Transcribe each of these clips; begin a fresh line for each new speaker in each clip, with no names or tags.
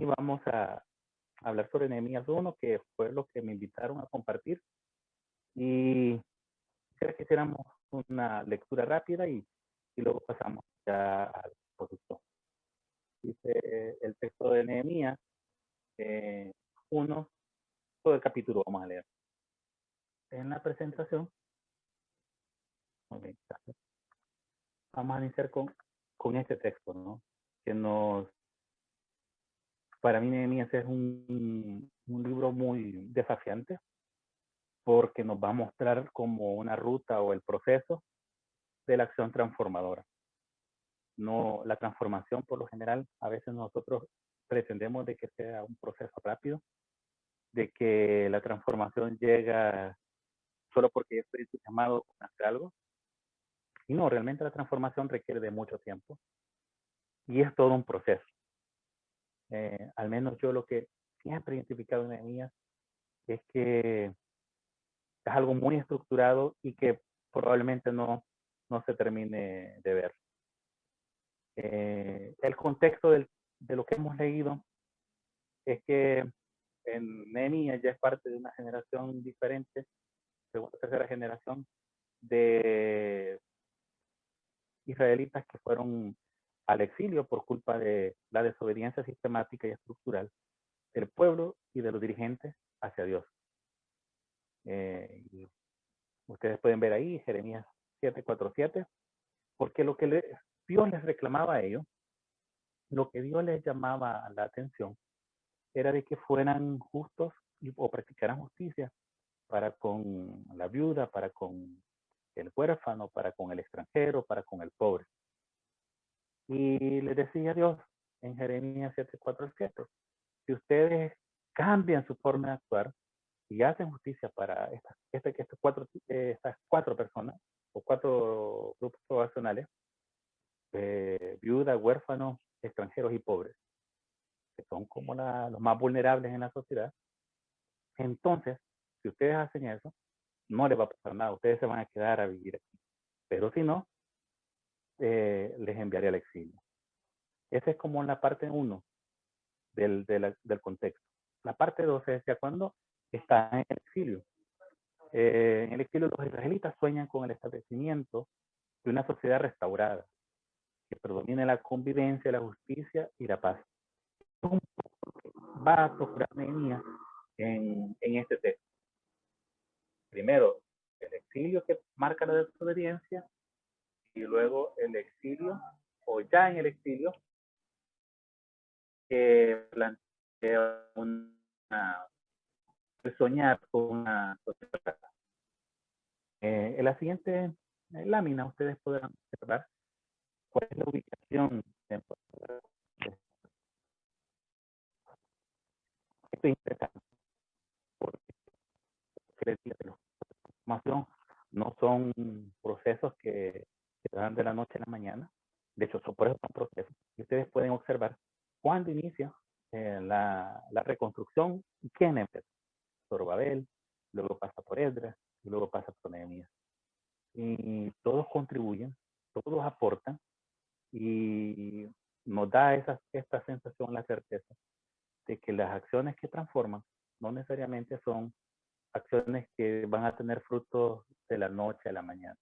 y vamos a hablar sobre Nehemías 1, que fue lo que me invitaron a compartir. Y quisiera que hiciéramos una lectura rápida y luego pasamos ya a la exposición. Dice el texto de Nehemías 1, todo el capítulo vamos a leer. En la presentación, vamos a iniciar con este texto, ¿no? Que para mí Nehemías es un libro muy desafiante porque nos va a mostrar como una ruta o el proceso de la acción transformadora. No, la transformación por lo general, a veces nosotros pretendemos de que sea un proceso rápido, de que la transformación llega solo porque yo estoy llamado a hacer algo. Y no, realmente la transformación requiere de mucho tiempo y es todo un proceso. Al menos yo lo que siempre he identificado en Nehemías es que es algo muy estructurado y que probablemente no se termine de ver. El contexto de lo que hemos leído es que en Nehemías ya es parte de una generación diferente, segunda, tercera generación de israelitas que fueron al exilio por culpa de la desobediencia sistemática y estructural del pueblo y de los dirigentes hacia Dios. Y ustedes pueden ver ahí Jeremías 7:4-7, porque lo que Dios les reclamaba a ellos, lo que Dios les llamaba la atención, era de que fueran justos o practicaran justicia para con la viuda, para con el huérfano, para con el extranjero, para con el pobre. Y les decía Dios en Jeremías 7:4-7, si ustedes cambian su forma de actuar y hacen justicia para estas cuatro personas o cuatro grupos poblacionales, viudas, huérfanos, extranjeros y pobres, que son como los más vulnerables en la sociedad, entonces, si ustedes hacen eso, no les va a pasar nada, ustedes se van a quedar a vivir aquí. Pero si no, les enviaré al exilio. Esa es como la parte 1 del contexto. La parte 2 es ya cuando están en el exilio. En el exilio los israelitas sueñan con el establecimiento de una sociedad restaurada, que predomine la convivencia, la justicia y la paz. Va a procurar Nehemías en este texto. Primero, el exilio que marca la desobediencia y luego el exilio, o ya en el exilio, que plantea soñar con una sociedad. En la siguiente lámina ustedes podrán observar cuál es la ubicación temporal. Esto es interesante porque la transformación no son procesos que se dan de la noche a la mañana. De hecho, por eso son procesos. Y ustedes pueden observar cuándo inicia la reconstrucción y quién empezó. Zorobabel, luego pasa por Esdras y luego pasa por Nehemías. Y todos contribuyen, todos aportan y nos da esta sensación, la certeza de que las acciones que transforman no necesariamente son acciones que van a tener frutos de la noche a la mañana.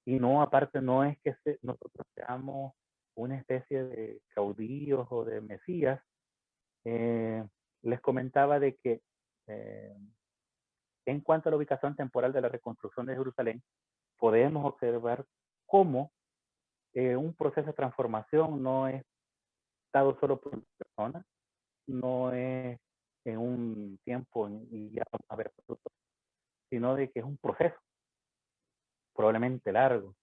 Y no, aparte, no es que nosotros seamos una especie de caudillos o de mesías. Les comentaba de que en cuanto a la ubicación temporal de la reconstrucción de Jerusalén, podemos observar cómo un proceso de transformación no es dado solo por una persona, no es en un tiempo y ya vamos a ver frutos, sino de que es un proceso probablemente largo.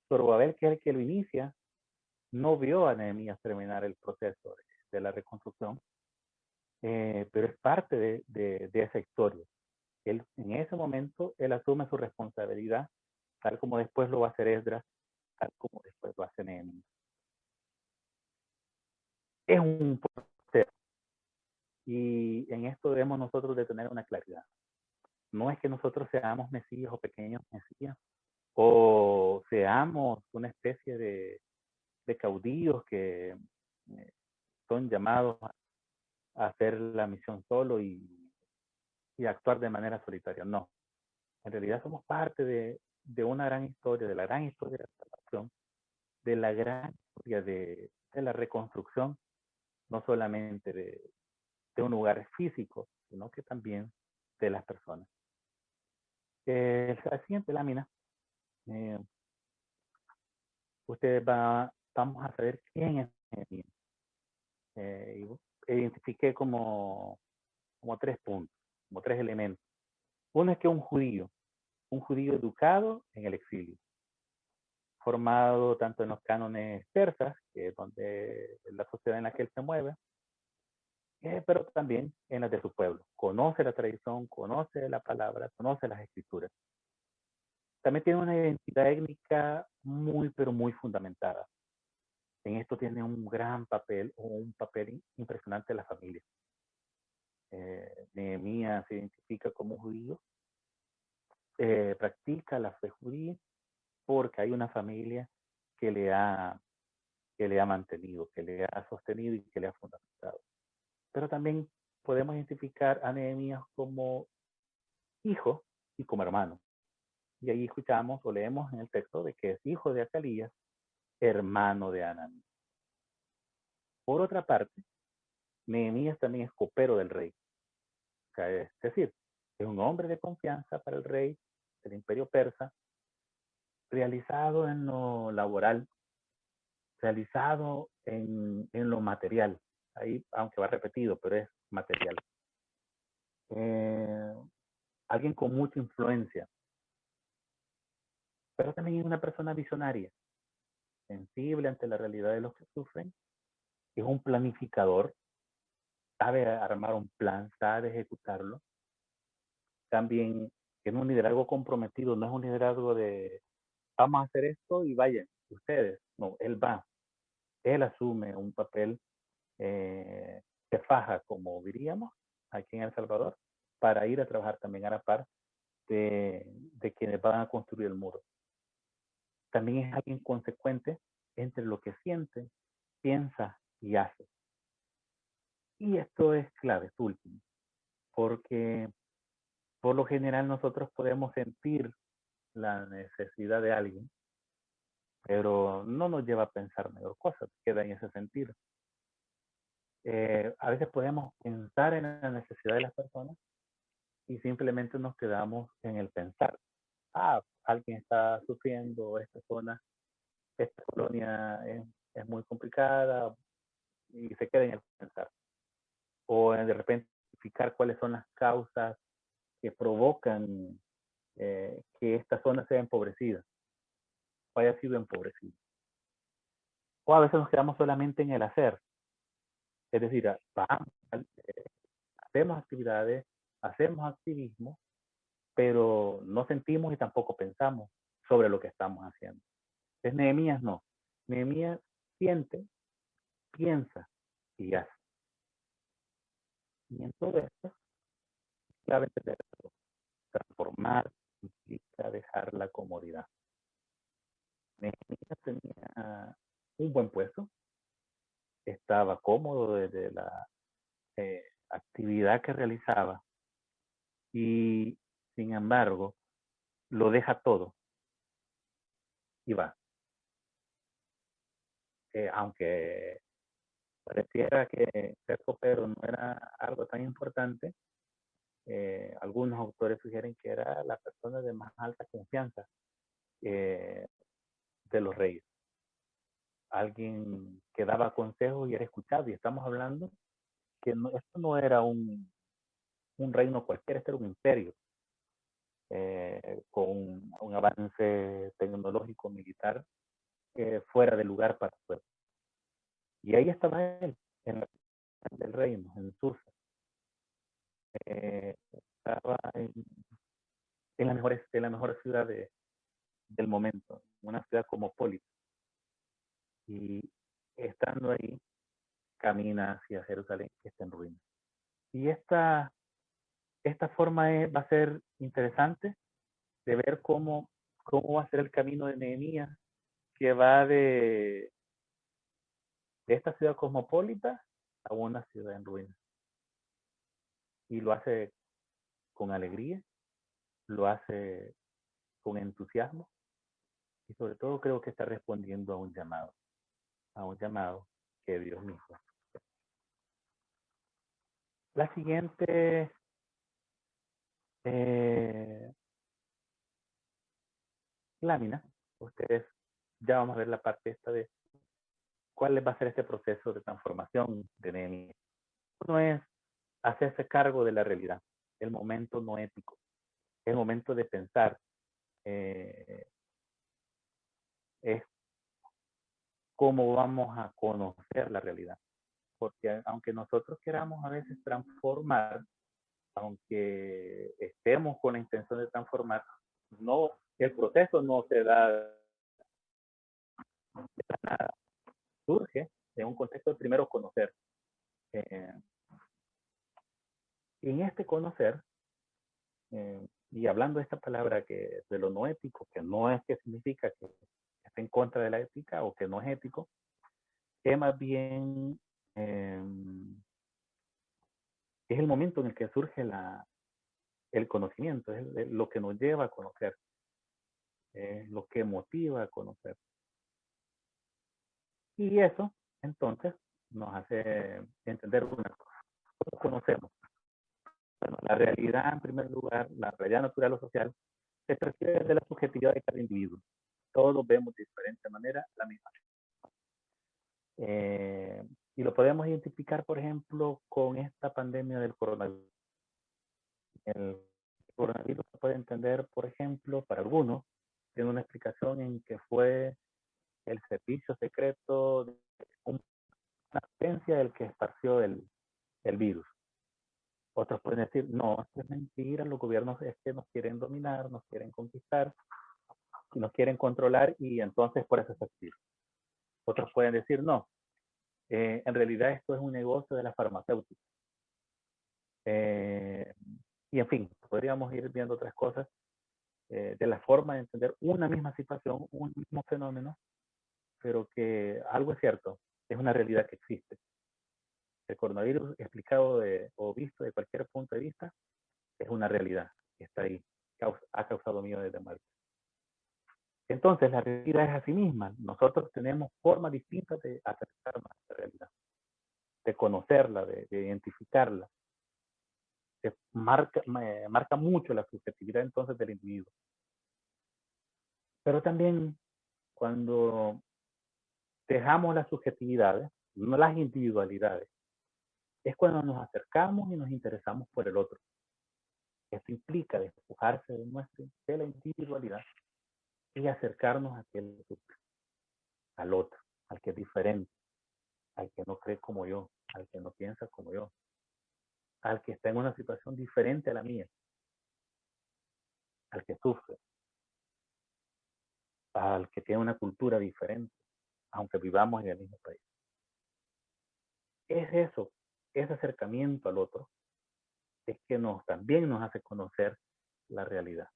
Zorobabel, que es el que lo inicia, no vio a Nehemías terminar el proceso de la reconstrucción, pero es parte de esa historia. Él, en ese momento, él asume su responsabilidad, tal como después lo va a hacer Esdras, tal como después lo hace Nehemías. Es un proceso. Y en esto debemos nosotros de tener una claridad. No es que nosotros seamos mesías o pequeños mesías, o seamos una especie de caudillos que son llamados a hacer la misión solo y actuar de manera solitaria. No, en realidad somos parte de una gran historia, de la gran historia de la salvación, de la gran historia de la reconstrucción, no solamente de un lugar físico, sino que también de las personas. La siguiente lámina, vamos a saber quién es Nehemías. Identifiqué como 3 puntos, como 3 elementos. Uno es que un judío educado en el exilio, formado tanto en los cánones persas, que es donde la sociedad en la que él se mueve, pero también en las de su pueblo. Conoce la tradición, conoce la palabra, conoce las escrituras. También tiene una identidad étnica muy, pero muy fundamentada. En esto tiene un gran papel, o un papel impresionante la familia. Nehemías se identifica como judío, practica la fe judía porque hay una familia que le ha mantenido, que le ha sostenido y que le ha fundamentado. Pero también podemos identificar a Nehemías como hijo y como hermano. Y ahí escuchamos o leemos en el texto de que es hijo de Acalías, hermano de Ananí. Por otra parte, Nehemías también es copero del rey. O sea, es decir, es un hombre de confianza para el rey del imperio persa, realizado en lo laboral, realizado en lo material. Ahí, aunque va repetido, pero es material. Alguien con mucha influencia, pero también es una persona visionaria, sensible ante la realidad de los que sufren, es un planificador, sabe armar un plan, sabe ejecutarlo. También es un liderazgo comprometido, no es un liderazgo de vamos a hacer esto y vayan ustedes. No, él va, él asume un papel que faja, como diríamos, aquí en El Salvador, para ir a trabajar también a la par de quienes van a construir el muro. También es alguien consecuente entre lo que siente, piensa y hace. Y esto es clave, es último, porque por lo general nosotros podemos sentir la necesidad de alguien, pero no nos lleva a pensar mejor cosas, queda en ese sentir. A veces podemos pensar en la necesidad de las personas y simplemente nos quedamos en el pensar. Alguien está sufriendo, esta zona, esta colonia es muy complicada, y se queda en el pensar. O de repente identificar cuáles son las causas que provocan que esta zona sea empobrecida, o haya sido empobrecida. O a veces nos quedamos solamente en el hacer. Es decir, hacemos actividades, hacemos activismo, pero no sentimos y tampoco pensamos sobre lo que estamos haciendo. Entonces, Nehemías no. Nehemías siente, piensa y hace. Y en todo esto, es clave entenderlo. Transformar implica dejar la comodidad. Nehemías tenía un buen puesto, estaba cómodo desde la actividad que realizaba y, sin embargo, lo deja todo y va. Aunque pareciera que ser copero no era algo tan importante, algunos autores sugieren que era la persona de más alta confianza de los reyes. Alguien que daba consejos y era escuchado. Y estamos hablando que esto no era un reino cualquiera, este era un imperio con un avance tecnológico militar fuera de lugar para el pueblo. Y ahí estaba él, en la del reino, en Susa. Estaba en la mejor ciudad del momento, una ciudad cosmopolita. Y estando ahí, camina hacia Jerusalén, que está en ruinas. Y esta forma va a ser interesante de ver cómo va a ser el camino de Nehemías, que va de esta ciudad cosmopolita a una ciudad en ruinas. Y lo hace con alegría, lo hace con entusiasmo y sobre todo creo que está respondiendo a un llamado que Dios mismo. La siguiente lámina, ustedes ya vamos a ver la parte esta de cuál va a ser este proceso de transformación de Nehemías. Uno es hacerse cargo de la realidad, el momento no ético, el momento de pensar, es cómo vamos a conocer la realidad. Porque aunque nosotros queramos a veces transformar, aunque estemos con la intención de transformar, no, el proceso no se da de nada, surge en un contexto de primero conocer. En este conocer, y hablando de esta palabra que de lo no ético, que no es que significa que esté en contra de la ética o que no es ético, es más bien es el momento en el que surge el conocimiento, es lo que nos lleva a conocer, es lo que motiva a conocer. Y eso, entonces, nos hace entender una cosa. ¿Cómo conocemos? Bueno, la realidad, en primer lugar, la realidad natural o social, se percibe desde la subjetividad de cada individuo. Todos vemos de diferente manera la misma. Y lo podemos identificar, por ejemplo, con esta pandemia del coronavirus. El coronavirus se puede entender, por ejemplo, para algunos, tiene una explicación en que fue el servicio secreto de una agencia el que esparció el virus. Otros pueden decir, no, esto es mentira, los gobiernos es que nos quieren dominar, nos quieren conquistar, y nos quieren controlar y entonces por eso es activo. Otros pueden decir, no, en realidad esto es un negocio de la farmacéutica. Y en fin, podríamos ir viendo otras cosas de la forma de entender una misma situación, un mismo fenómeno, pero que algo es cierto, es una realidad que existe. El coronavirus explicado o visto de cualquier punto de vista es una realidad que está ahí, ha causado millones de muertes. Entonces, la realidad es así misma. Nosotros tenemos formas distintas de acercarnos a esta realidad, de conocerla, de identificarla. Marca mucho la subjetividad entonces del individuo. Pero también cuando dejamos las subjetividades, no las individualidades, es cuando nos acercamos y nos interesamos por el otro. Esto implica despojarse de la individualidad y acercarnos a aquel al otro, al que es diferente, al que no cree como yo, al que no piensa como yo, al que está en una situación diferente a la mía, al que sufre, al que tiene una cultura diferente, aunque vivamos en el mismo país. Es eso, ese acercamiento al otro, es que también nos hace conocer la realidad.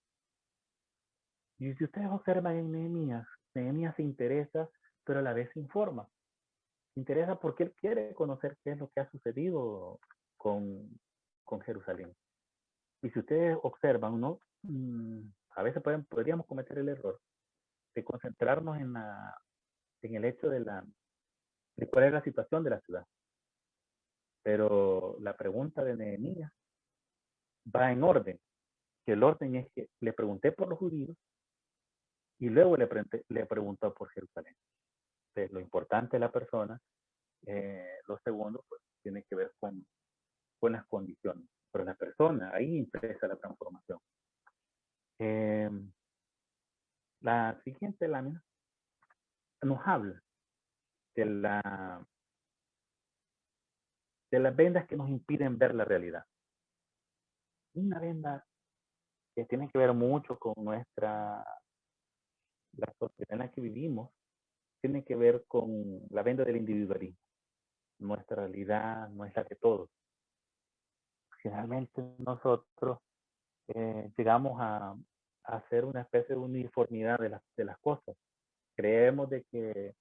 Y si ustedes observan en Nehemías, Nehemías se interesa, pero a la vez se informa. Se interesa porque él quiere conocer qué es lo que ha sucedido con Jerusalén. Y si ustedes observan, ¿no? A veces podríamos cometer el error de concentrarnos en el hecho de cuál es la situación de la ciudad. Pero la pregunta de Nehemías va en orden, que el orden es que le pregunté por los judíos y luego le preguntó por Jerusalén. Entonces, lo importante de la persona, lo segundo, pues tiene que ver con las condiciones. Pero la persona, ahí empieza la transformación. La siguiente lámina nos habla de las vendas que nos impiden ver la realidad. Una venda que tiene que ver mucho con la sociedad en la que vivimos, tiene que ver con la venda del individualismo. Nuestra realidad no es la de todos. Finalmente nosotros llegamos a hacer una especie de uniformidad de las cosas. Creemos de que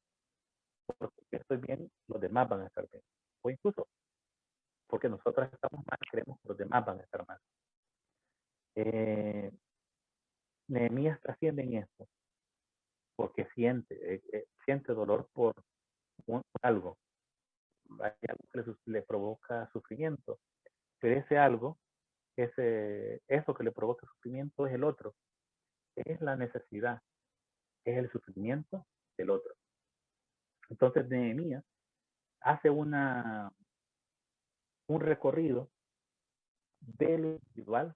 porque estoy bien, los demás van a estar bien. o incluso porque nosotros estamos mal, creemos que los demás van a estar mal. Nehemías trasciende en esto, porque siente dolor por algo, hay algo que le provoca sufrimiento, pero ese algo, eso que le provoca sufrimiento es el otro, es la necesidad, es el sufrimiento del otro. Entonces Nehemías hace un recorrido de lo individual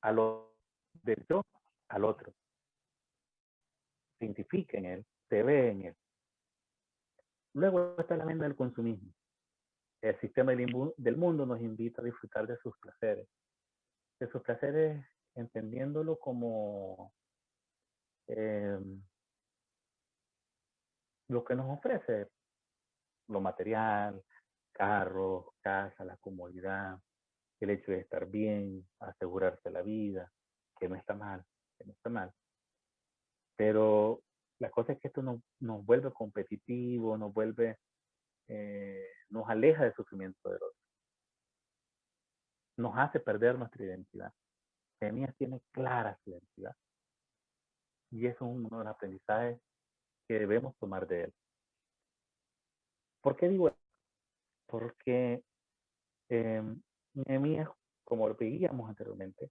a lo del yo al otro. Se identifica en él, se ve en él. Luego está la venda del consumismo. El sistema del mundo nos invita a disfrutar de sus placeres. De sus placeres entendiéndolo como eh, lo que nos ofrece lo material, carros, casa, la comodidad, el hecho de estar bien, asegurarse la vida, que no está mal, que no está mal. Pero la cosa es que esto nos vuelve competitivo, nos aleja del sufrimiento del otro, nos hace perder nuestra identidad. Nehemías tiene clara su identidad y eso es uno de los aprendizajes que debemos tomar de él. ¿Por qué digo esto? Porque Nehemías, como lo veíamos anteriormente,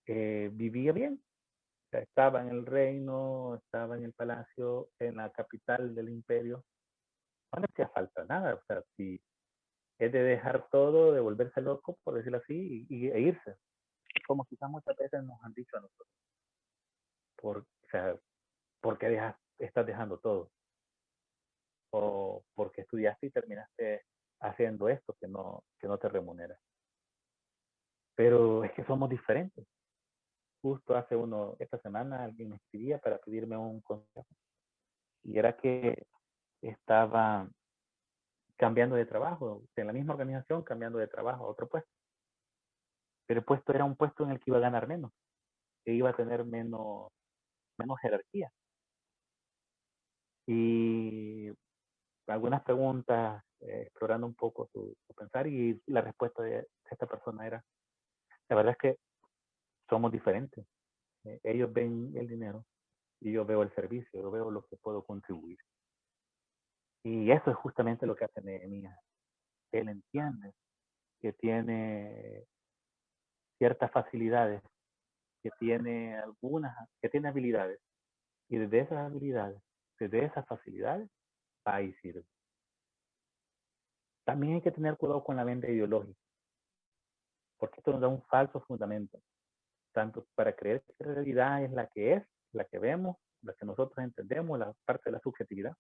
vivía bien. O sea, estaba en el reino, estaba en el palacio, en la capital del imperio. No le hacía falta nada. O sea, si es de dejar todo, de volverse loco, por decirlo así, e irse. Como quizás muchas veces nos han dicho a nosotros. O sea, ¿por qué estás dejando todo? O porque estudiaste y terminaste haciendo esto que no te remunera. Pero es que somos diferentes. Justo esta semana alguien me escribía para pedirme un consejo. Y era que estaba cambiando de trabajo, en la misma organización, cambiando de trabajo a otro puesto. Pero el puesto era un puesto en el que iba a ganar menos, que iba a tener menos jerarquía. Y algunas preguntas, explorando un poco su pensar, y la respuesta de esta persona era, la verdad es que somos diferentes. Ellos ven el dinero y yo veo el servicio, yo veo lo que puedo contribuir. Y eso es justamente lo que hace Nehemías. Él entiende que tiene ciertas facilidades, que tiene habilidades, y desde esas habilidades, desde esas facilidades, va y sirve. También hay que tener cuidado con la venta ideológica, porque esto nos da un falso fundamento, tanto para creer que la realidad es, la que vemos, la que nosotros entendemos, la parte de la subjetividad,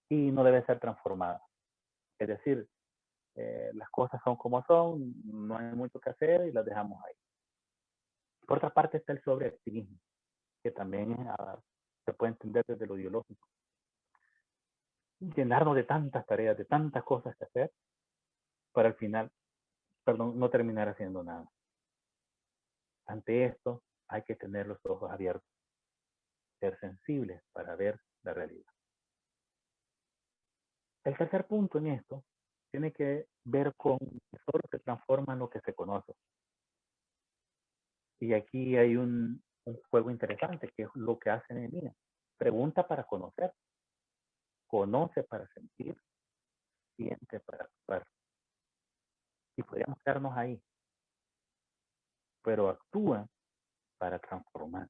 y no debe ser transformada. Es decir, las cosas son como son, no hay mucho que hacer y las dejamos ahí. Por otra parte está el sobreactivismo, que también se puede entender desde lo ideológico. Llenarnos de tantas tareas, de tantas cosas que hacer, para al final, no terminar haciendo nada. Ante esto, hay que tener los ojos abiertos, ser sensibles para ver la realidad. El tercer punto en esto tiene que ver con que solo se transforma en lo que se conoce. Y aquí hay un juego interesante, que es lo que hace Nehemías. Pregunta para conocer, conoce para sentir, siente para actuar. Y podríamos quedarnos ahí, pero actúa para transformar.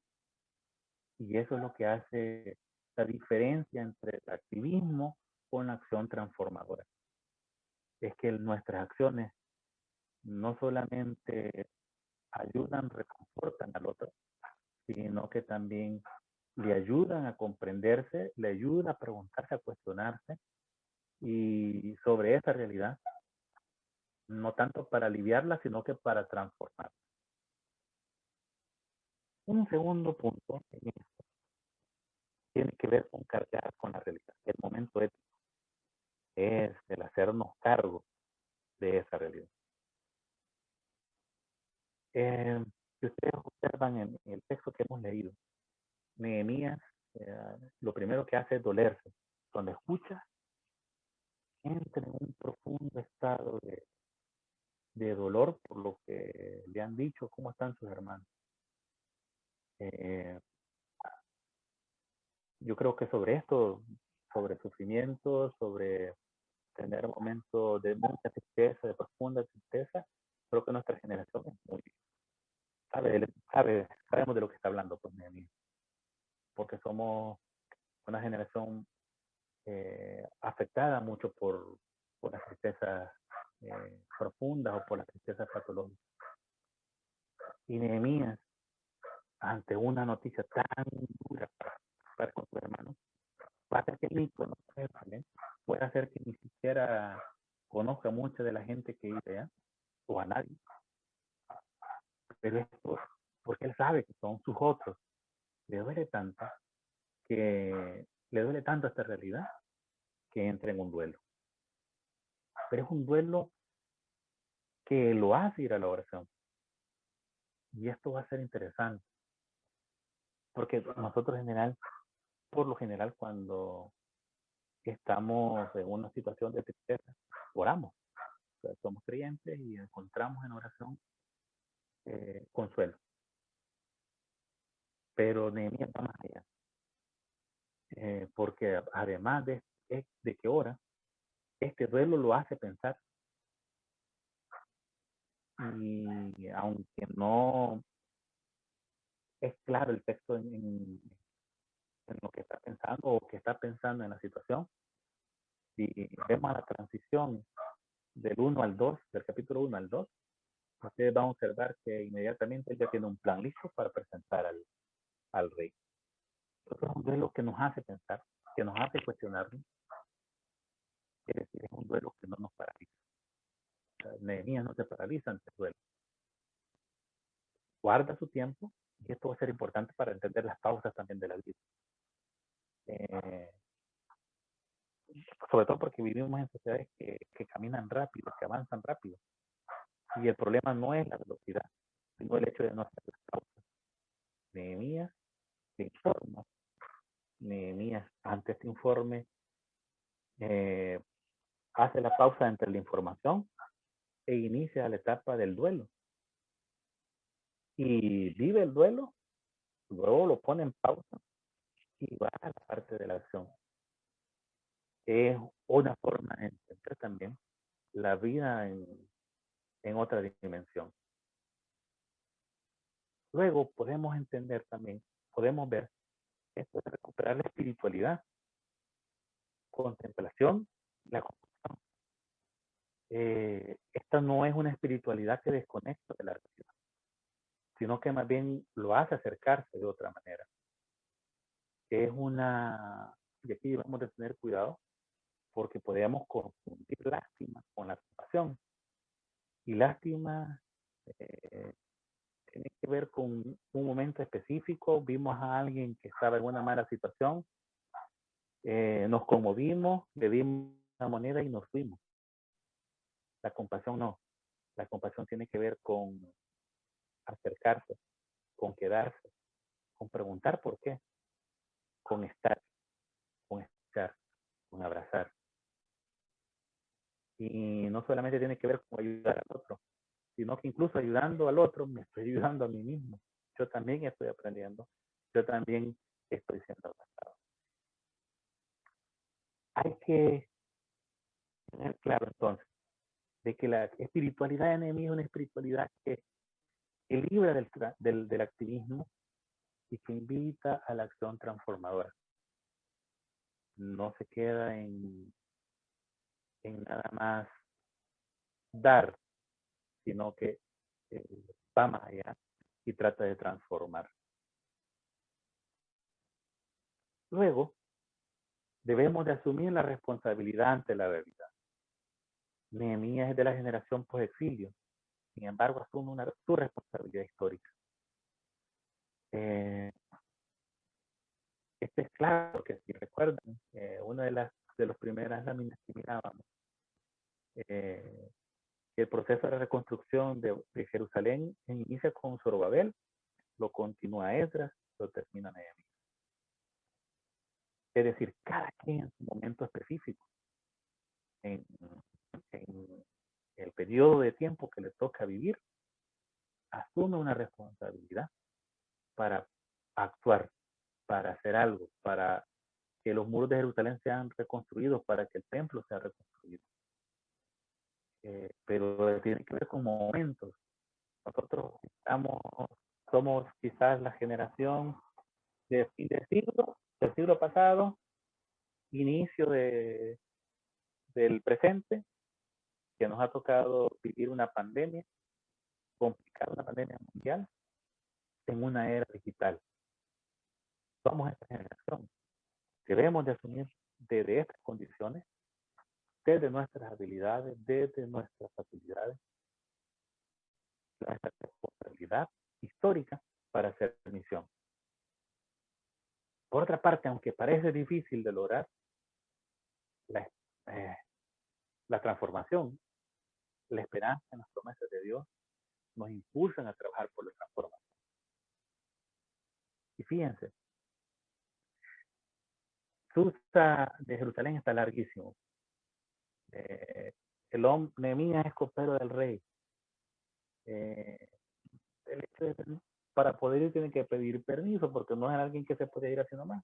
Y eso es lo que hace la diferencia entre el activismo con la acción transformadora. Es que nuestras acciones no solamente ayudan, reconfortan al otro, sino que también le ayudan a comprenderse, le ayuda a preguntarse, a cuestionarse y sobre esa realidad, no tanto para aliviarla, sino que para transformarla. Un segundo punto tiene que ver con cargar con la realidad. El momento ético es el hacernos cargo de esa realidad. Si ustedes observan en el texto que hemos leído, Nehemías lo primero que hace es dolerse. Cuando escucha entra en un profundo estado de dolor por lo que le han dicho, cómo están sus hermanos. Eh, yo creo que sobre esto, sobre sufrimiento, sobre tener momentos de mucha tristeza, de profunda tristeza, creo que nuestra generación es muy, sabemos de lo que está hablando, pues, porque somos una generación afectada mucho por las tristezas profundas o por las tristezas patológicas. Y Nehemías, ante una noticia tan dura para con su hermano, va a hacer que él ni conozca a Jerusalén, puede hacer que ni siquiera conozca mucha de la gente que vive allá, o a nadie, pero es porque él sabe que son sus otros. Le duele tanto le duele tanto esta realidad que entra en un duelo. Pero es un duelo que lo hace ir a la oración. Y esto va a ser interesante, porque nosotros por lo general, cuando estamos en una situación de tristeza, oramos. O sea, somos creyentes y encontramos en oración consuelo. Pero Nehemías va más allá, porque además de que ora, este duelo lo hace pensar. Y aunque no es claro el texto en lo que está pensando o que está pensando en la situación, si vemos la transición del 1 al 2, del capítulo 1 al 2, ustedes van a observar que inmediatamente él ya tiene un plan listo para presentar al rey. Entonces es un duelo que nos hace pensar, que nos hace cuestionarnos, es decir, es un duelo que no nos paraliza. O sea, Nehemías no se paraliza ante el duelo. Guarda su tiempo, y esto va a ser importante para entender las pausas también de la vida. Eh, sobre todo porque vivimos en sociedades que caminan rápido, que avanzan rápido. Y el problema no es la velocidad, sino el hecho de no hacer las pausas. Nehemías se informa. Nehemías, ante este informe, eh, hace la pausa entre la información e inicia la etapa del duelo. Y vive el duelo, luego lo pone en pausa y va a la parte de la acción. Es una forma de entender también la vida en otra dimensión. Luego podemos entender también, podemos ver esto de recuperar la espiritualidad, contemplación, la compasión. Esta no es una espiritualidad que desconecta de la realidad, sino que más bien lo hace acercarse de otra manera. Es una, y aquí debemos de tener cuidado, porque podemos confundir lástima con la compasión. Y lástima tiene que ver con un momento específico, vimos a alguien que estaba en una mala situación, nos conmovimos, le dimos una moneda y nos fuimos. La compasión no. La compasión tiene que ver con acercarse, con quedarse, con preguntar por qué, con estar, con escuchar, con abrazar. Y no solamente tiene que ver con ayudar al otro, sino que incluso ayudando al otro me estoy ayudando a mí mismo. Yo también estoy aprendiendo, yo también estoy siendo abrazado. Hay que tener claro entonces de que la espiritualidad de Nehemías es una espiritualidad que libra del activismo y que invita a la acción transformadora. No se queda en nada más dar, sino que va más allá y trata de transformar. Luego, debemos de asumir la responsabilidad ante la realidad. Nehemías es de la generación post-exilio, sin embargo, asume su responsabilidad histórica. Esto es claro, porque si recuerdan, una de las primeras láminas que mirábamos, el proceso de reconstrucción de Jerusalén inicia con Zorobabel, lo continúa Esdras, lo termina Nehemías. Es decir, cada quien en su momento específico. en, en el periodo de tiempo que le toca vivir, asume una responsabilidad para actuar, para hacer algo, para que los muros de Jerusalén sean reconstruidos, para que el templo sea reconstruido. Pero tiene que ver con momentos. Nosotros somos quizás la generación de fin de siglo, del siglo pasado, inicio del presente, que nos ha tocado vivir una pandemia, complicada, una pandemia mundial, en una era digital. Somos esta generación. Debemos de asumir desde estas condiciones, desde nuestras habilidades, desde nuestras facilidades, nuestra responsabilidad histórica para hacer misión. Por otra parte, aunque parece difícil de lograr la, la transformación, la esperanza en las promesas de Dios nos impulsan a trabajar por la transformación. Y fíjense, Susa de Jerusalén está larguísimo. El hombre, Nehemías es copero del rey. El hecho de, para poder ir tiene que pedir permiso porque no es alguien que se puede ir así nomás.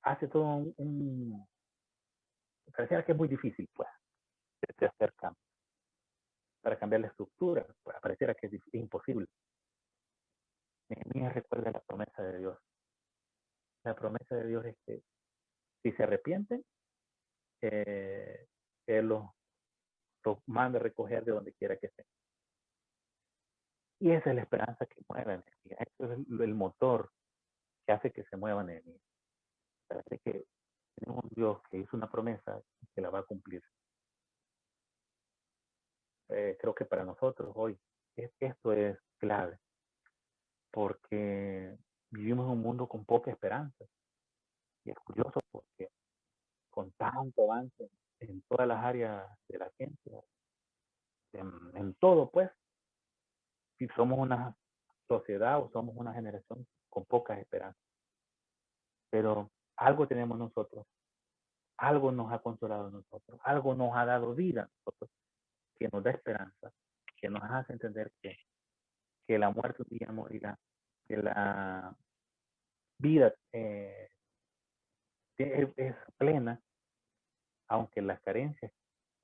Hace todo pareciera que es muy difícil, pues, de hacer cambios. Para cambiar la estructura, pues, pareciera que es imposible. Nehemías recuerda la promesa de Dios. La promesa de Dios es que si se arrepienten, Él los manda a recoger de donde quiera que estén. Y esa es la esperanza que mueve a Nehemías. Ese es el motor que hace que se mueva Nehemías. Parece que tenemos un Dios que hizo una promesa y que la va a cumplir. Creo que para nosotros hoy esto es clave, porque vivimos en un mundo con poca esperanza. Y es curioso porque con tanto avance en todas las áreas de la ciencia, en todo, pues, si somos una sociedad o somos una generación con pocas esperanzas. Pero algo tenemos nosotros, algo nos ha consolado a nosotros, algo nos ha dado vida a nosotros, que nos da esperanza, que nos hace entender que la muerte un día morirá, que la vida es plena, aunque las carencias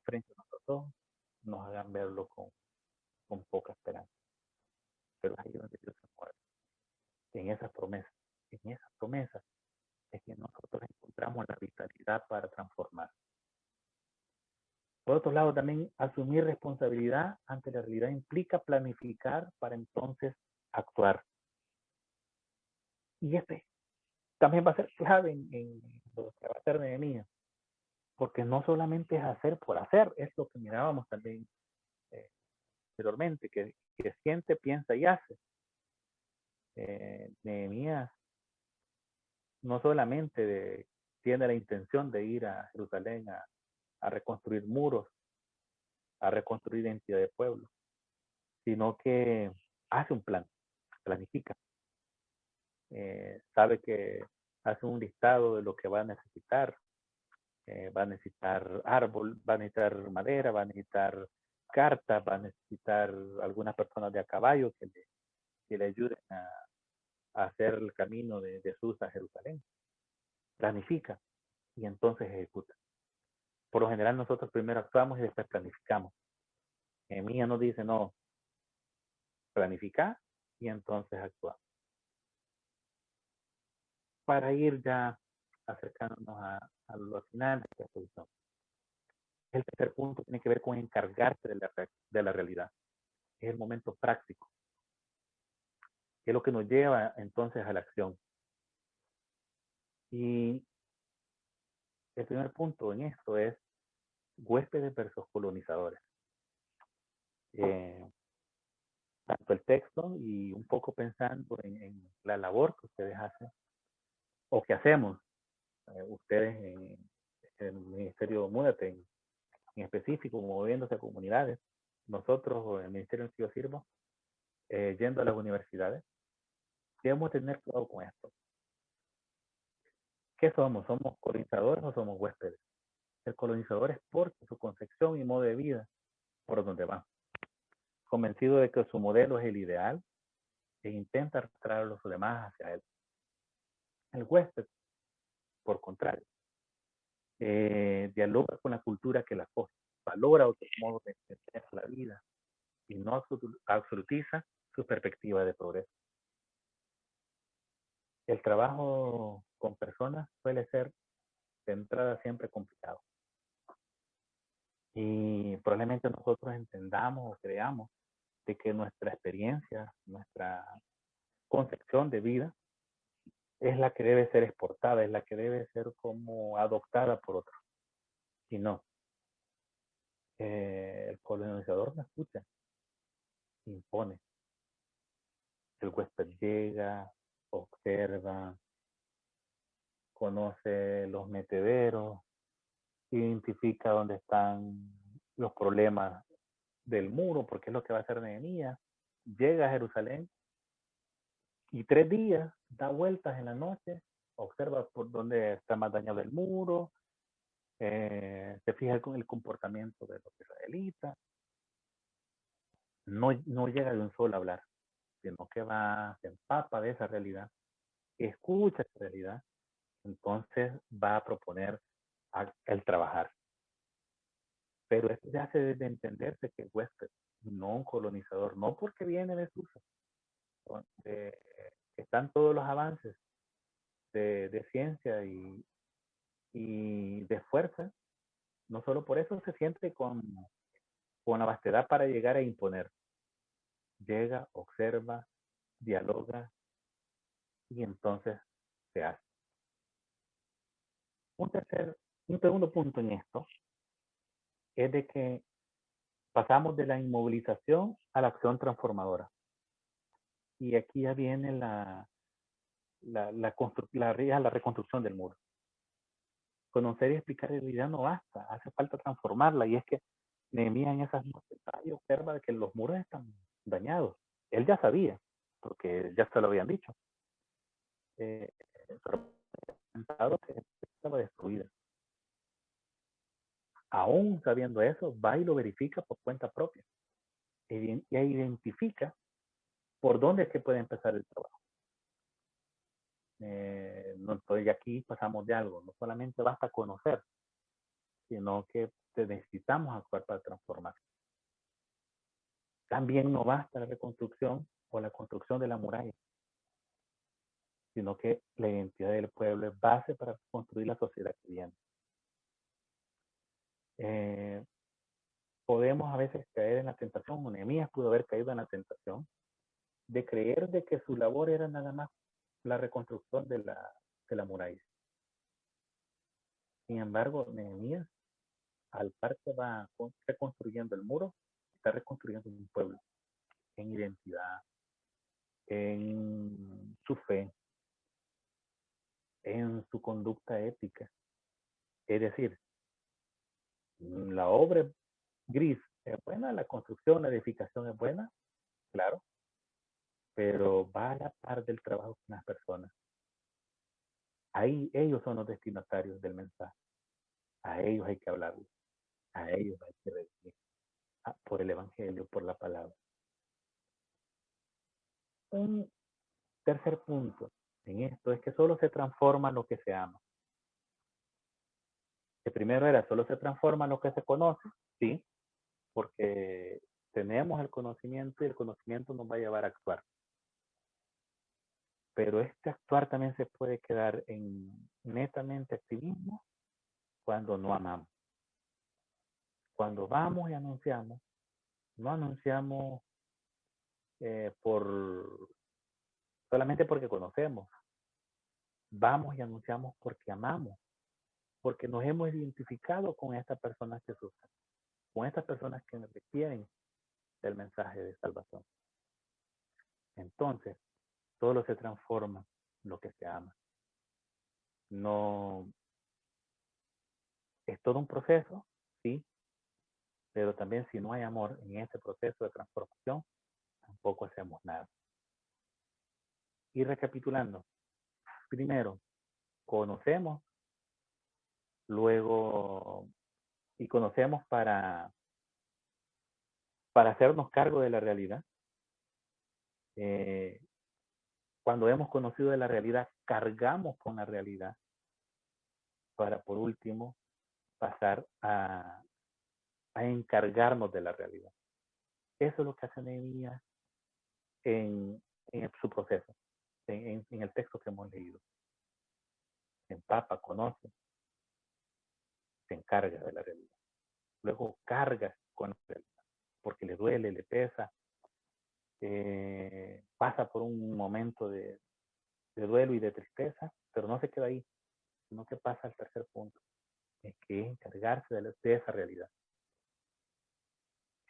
frente a nosotros nos hagan verlo con poca esperanza. Pero ahí es donde Dios se mueve, en esas promesas. En esas promesas es que nosotros encontramos la vitalidad para transformar. Por otro lado, también asumir responsabilidad ante la realidad implica planificar para entonces actuar. Y este también va a ser clave en lo que va a ser Nehemías, porque no solamente es hacer por hacer, es lo que mirábamos también anteriormente, que siente, piensa y hace. Nehemías no solamente tiene la intención de ir a Jerusalén a reconstruir muros, a reconstruir identidad de pueblo, sino que hace un plan, planifica. Sabe que hace un listado de lo que va a necesitar. Va a necesitar árbol, va a necesitar madera, va a necesitar cartas, va a necesitar algunas personas de a caballo que le ayuden a hacer el camino de Jesús a Jerusalén. Planifica y entonces ejecuta. Por lo general nosotros primero actuamos y después planificamos. Nehemías nos dice, no, planifica y entonces actúa. Para ir ya acercándonos a los finales de esta exposición. El tercer punto tiene que ver con encargarse de la realidad. Es el momento práctico, que es lo que nos lleva entonces a la acción. Y el primer punto en esto es huéspedes versus colonizadores. Tanto el texto y un poco pensando en la labor que ustedes hacen o que hacemos ustedes en el Ministerio Múdate en específico, moviéndose a comunidades, nosotros en el Ministerio en el que yo sirvo, yendo a las universidades, debemos tener cuidado con esto. ¿Qué somos? ¿Somos colonizadores o somos huéspedes? El colonizador es porque su concepción y modo de vida por donde va, convencido de que su modelo es el ideal e intenta arrastrar a los demás hacia él. El huésped, por contrario, dialoga con la cultura que la acoge, valora otros modos de entender la vida y no absolutiza su perspectiva de progreso. El trabajo con personas suele ser de entrada siempre complicado. Y probablemente nosotros entendamos o creamos de que nuestra experiencia, nuestra concepción de vida es la que debe ser exportada, es la que debe ser como adoptada por otros. Y no, el colonizador no escucha, impone. El huésped llega, observa, conoce los metederos, identifica dónde están los problemas del muro, porque es lo que va a hacer Nehemías. Llega a Jerusalén y 3 días da vueltas en la noche, observa por dónde está más dañado el muro, se fija con el comportamiento de los israelitas. No llega de un solo a hablar, sino que va, se empapa de esa realidad, escucha esa realidad, entonces va a proponer el trabajar. Pero esto ya se debe entenderse que el huésped, no un colonizador, no porque viene de Susa, donde están todos los avances de ciencia y de fuerza, no solo por eso se siente con la vastedad para llegar a imponer. Llega, observa, dialoga y entonces se hace. Un segundo punto en esto es de que pasamos de la inmovilización a la acción transformadora. Y aquí ya viene la reconstrucción del muro. Conocer y explicar la realidad no basta, hace falta transformarla. Y es que Nehemías en esas noches observa que los muros están dañados. Él ya sabía, porque ya se lo habían dicho. Pensado que estaba destruida. Aún sabiendo eso, va y lo verifica por cuenta propia. Y identifica por dónde es que puede empezar el trabajo. No estoy aquí, pasamos de algo. No solamente basta conocer, sino que necesitamos actuar para transformar. También no basta la reconstrucción o la construcción de la muralla, sino que la identidad del pueblo es base para construir la sociedad que viene. Podemos a veces caer en la tentación, o Nehemías pudo haber caído en la tentación, de creer de que su labor era nada más la reconstrucción de la muralla. Sin embargo, Nehemías, al par que va reconstruyendo el muro, está reconstruyendo un pueblo en identidad, en su fe, en su conducta ética. Es decir, la obra gris es buena, la construcción, la edificación es buena, claro, pero va a la par del trabajo con las personas. Ahí ellos son los destinatarios del mensaje. A ellos hay que hablarles. A ellos hay que recibir por el evangelio, por la palabra. Un tercer punto en esto es que solo se transforma lo que se ama. El primero era solo se transforma lo que se conoce, sí, porque tenemos el conocimiento y el conocimiento nos va a llevar a actuar. Pero este actuar también se puede quedar en netamente activismo cuando no amamos. Cuando vamos y anunciamos, no anunciamos solamente porque conocemos. Vamos y anunciamos porque amamos, porque nos hemos identificado con estas personas que sufren, con estas personas que requieren del mensaje de salvación. Entonces, todo se transforma en lo que se ama. No, es todo un proceso, sí, pero también si no hay amor en ese proceso de transformación, tampoco hacemos nada. Y recapitulando, primero, conocemos, luego, y conocemos para hacernos cargo de la realidad. Cuando hemos conocido de la realidad, cargamos con la realidad para, por último, pasar a encargarnos de la realidad. Eso es lo que hace Nehemías en su proceso, en el texto que hemos leído. Se empapa, conoce, se encarga de la realidad. Luego carga con la realidad, porque le duele, le pesa, pasa por un momento de duelo y de tristeza, pero no se queda ahí, sino que pasa al tercer punto, es que es encargarse de esa realidad.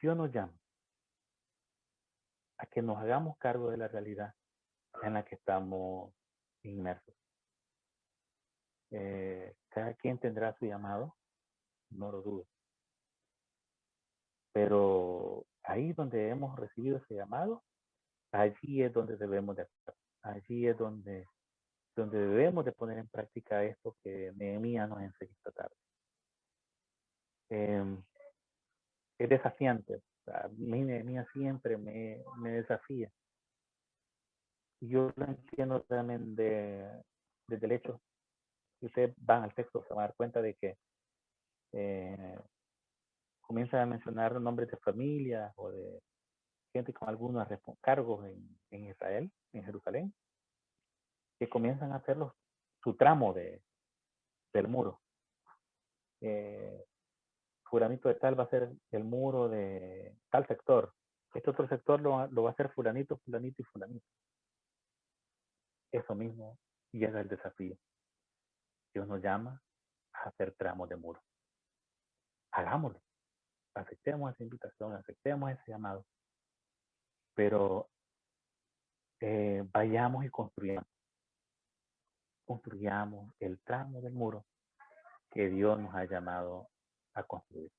Dios nos llama a que nos hagamos cargo de la realidad en la que estamos inmersos. Cada quien tendrá su llamado, no lo dudo. Pero ahí donde hemos recibido ese llamado, allí es donde debemos de actuar. Allí es donde debemos de poner en práctica esto que Nehemías nos enseñó esta tarde. Es desafiante. O sea, Nehemías siempre me desafía. Y yo lo entiendo también desde el hecho, si ustedes van al texto, se van a dar cuenta de que comienza a mencionar nombres de familias o de gente con algunos cargos en Israel, en Jerusalén, que comienzan a hacer su tramo del muro. Fulanito de tal va a ser el muro de tal sector. Este otro sector lo va a hacer fulanito, fulanito y fulanito. Eso mismo llega el desafío. Dios nos llama a hacer tramos de muro. Hagámoslo. Aceptemos esa invitación, aceptemos ese llamado. Pero vayamos y construyamos. Construyamos el tramo del muro que Dios nos ha llamado a construir.